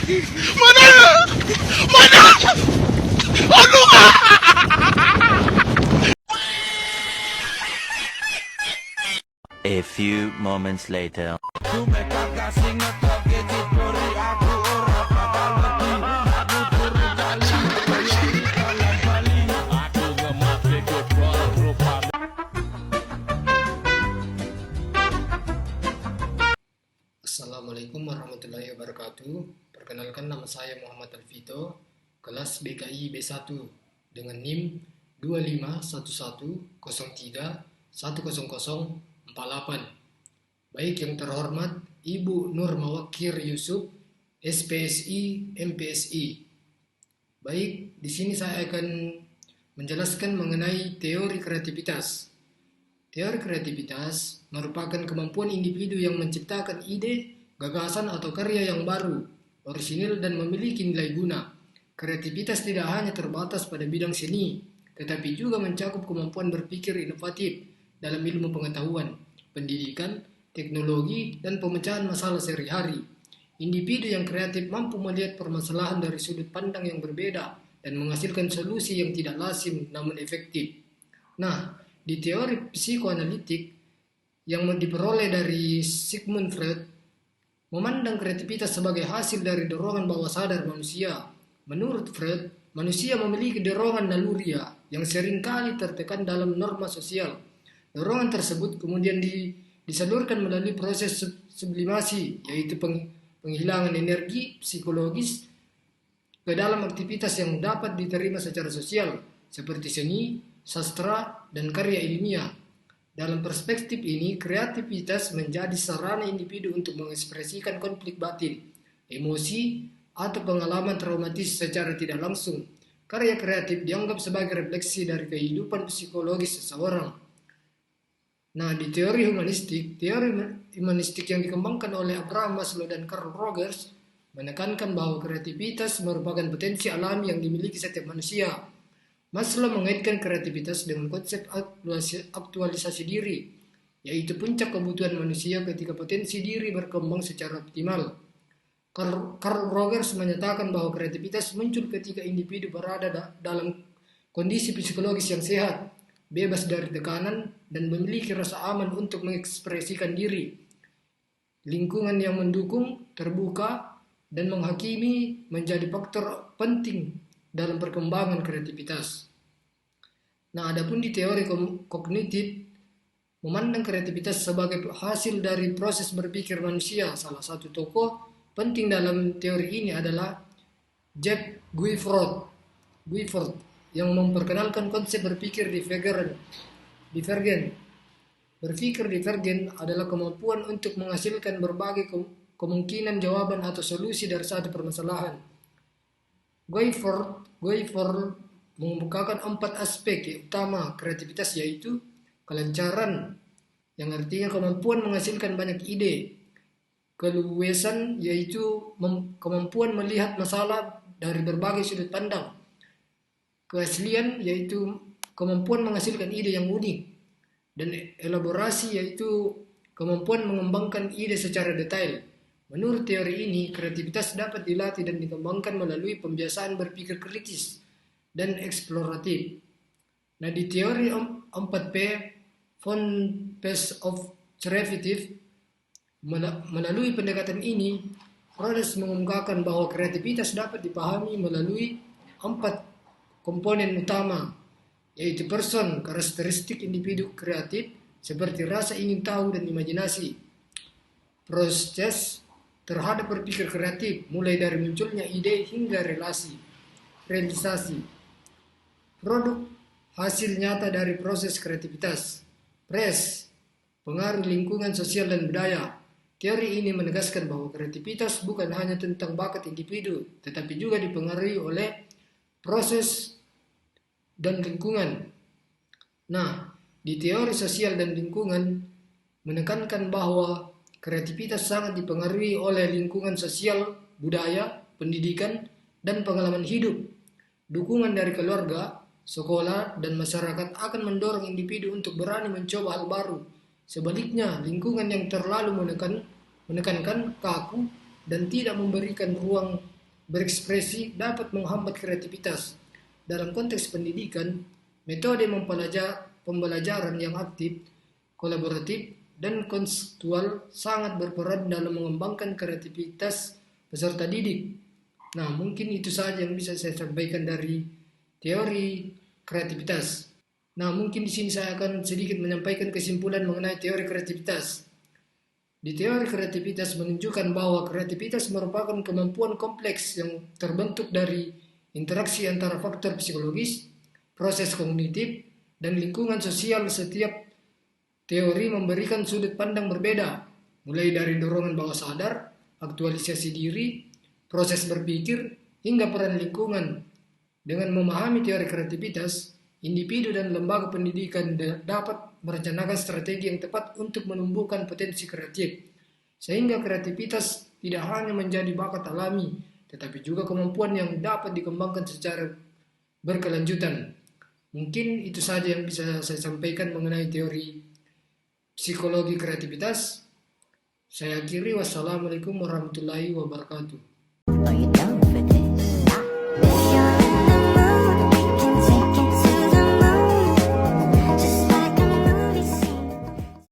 Mana? Mana? Aduh! A few moments later. Assalamualaikum warahmatullahi wabarakatuh. Perkenalkan, nama saya Muhammad Alvito, kelas BKI B1 dengan NIM 251103100048. Baik yang terhormat Ibu Nur Mawakir Yusuf, SPSI, MPSI. Baik, di sini saya akan menjelaskan mengenai teori kreativitas. Teori kreativitas merupakan kemampuan individu yang menciptakan ide, gagasan atau karya yang baru, orisinil dan memiliki nilai guna. Kreativitas tidak hanya terbatas pada bidang seni, tetapi juga mencakup kemampuan berpikir inovatif dalam ilmu pengetahuan, pendidikan, teknologi, dan pemecahan masalah sehari-hari. Individu yang kreatif mampu melihat permasalahan dari sudut pandang yang berbeda dan menghasilkan solusi yang tidak lazim namun efektif. Nah, di teori psikoanalitik yang diperoleh dari Sigmund Freud, memandang kreativitas sebagai hasil dari dorongan bawah sadar manusia. Menurut Freud, manusia memiliki dorongan naluria yang seringkali tertekan dalam norma sosial. Dorongan tersebut kemudian disalurkan melalui proses sublimasi, yaitu penghilangan energi psikologis ke dalam aktivitas yang dapat diterima secara sosial, seperti seni, sastra, dan karya ilmiah. Dalam perspektif ini, kreativitas menjadi sarana individu untuk mengekspresikan konflik batin, emosi, atau pengalaman traumatis secara tidak langsung. Karya kreatif dianggap sebagai refleksi dari kehidupan psikologis seseorang. Nah, di teori humanistik yang dikembangkan oleh Abraham Maslow dan Carl Rogers menekankan bahwa kreativitas merupakan potensi alami yang dimiliki setiap manusia. Maslow mengaitkan kreativitas dengan konsep aktualisasi diri, yaitu puncak kebutuhan manusia ketika potensi diri berkembang secara optimal. Carl Rogers menyatakan bahwa kreativitas muncul ketika individu berada dalam kondisi psikologis yang sehat, bebas dari tekanan, dan memiliki rasa aman untuk mengekspresikan diri. Lingkungan yang mendukung, terbuka, dan menghakimi menjadi faktor penting dalam perkembangan kreativitas. Nah, adapun di teori kognitif, memandang kreativitas sebagai hasil dari proses berpikir manusia. Salah satu tokoh penting dalam teori ini adalah Jeff Guilford yang memperkenalkan konsep berpikir divergen. Berpikir divergen adalah kemampuan untuk menghasilkan berbagai kemungkinan jawaban atau solusi dari satu permasalahan. Guilford mengemukakan 4 aspek utama kreativitas, yaitu kelancaran, yang artinya kemampuan menghasilkan banyak ide; keluasan, yaitu kemampuan melihat masalah dari berbagai sudut pandang; keaslian, yaitu kemampuan menghasilkan ide yang unik; dan elaborasi, yaitu kemampuan mengembangkan ide secara detail. Menurut teori ini, kreativitas dapat dilatih dan dikembangkan melalui pembiasaan berpikir kritis dan eksploratif. Nah, di teori 4P, Four P's of Creativity, melalui pendekatan ini, Rogers mengemukakan bahwa kreativitas dapat dipahami melalui 4 komponen utama, yaitu person, karakteristik individu kreatif, seperti rasa ingin tahu dan imajinasi; proses terhadap berpikir kreatif, mulai dari munculnya ide hingga realisasi; produk, hasil nyata dari proses kreativitas; press, pengaruh lingkungan sosial dan budaya. Teori ini menegaskan bahwa kreativitas bukan hanya tentang bakat individu, tetapi juga dipengaruhi oleh proses dan lingkungan. Nah, di teori sosial dan lingkungan menekankan bahwa kreativitas sangat dipengaruhi oleh lingkungan sosial, budaya, pendidikan, dan pengalaman hidup. Dukungan dari keluarga, sekolah, dan masyarakat akan mendorong individu untuk berani mencoba hal baru. Sebaliknya, lingkungan yang terlalu menekankan, kaku, dan tidak memberikan ruang berekspresi dapat menghambat kreativitas. Dalam konteks pendidikan, metode pembelajaran yang aktif, kolaboratif, dan kontekstual sangat berperan dalam mengembangkan kreativitas peserta didik. Nah, mungkin itu saja yang bisa saya sampaikan dari teori kreativitas. Nah, mungkin di sini saya akan sedikit menyampaikan kesimpulan mengenai teori kreativitas. Di teori kreativitas menunjukkan bahwa kreativitas merupakan kemampuan kompleks yang terbentuk dari interaksi antara faktor psikologis, proses kognitif, dan lingkungan sosial. Setiap teori memberikan sudut pandang berbeda, mulai dari dorongan bawah sadar, aktualisasi diri, proses berpikir, hingga peran lingkungan. Dengan memahami teori kreativitas, individu dan lembaga pendidikan dapat merencanakan strategi yang tepat untuk menumbuhkan potensi kreatif, sehingga kreativitas tidak hanya menjadi bakat alami, tetapi juga kemampuan yang dapat dikembangkan secara berkelanjutan. Mungkin itu saja yang bisa saya sampaikan mengenai teori psikologi kreativitas. Saya akhiri, wassalamualaikum warahmatullahi wabarakatuh.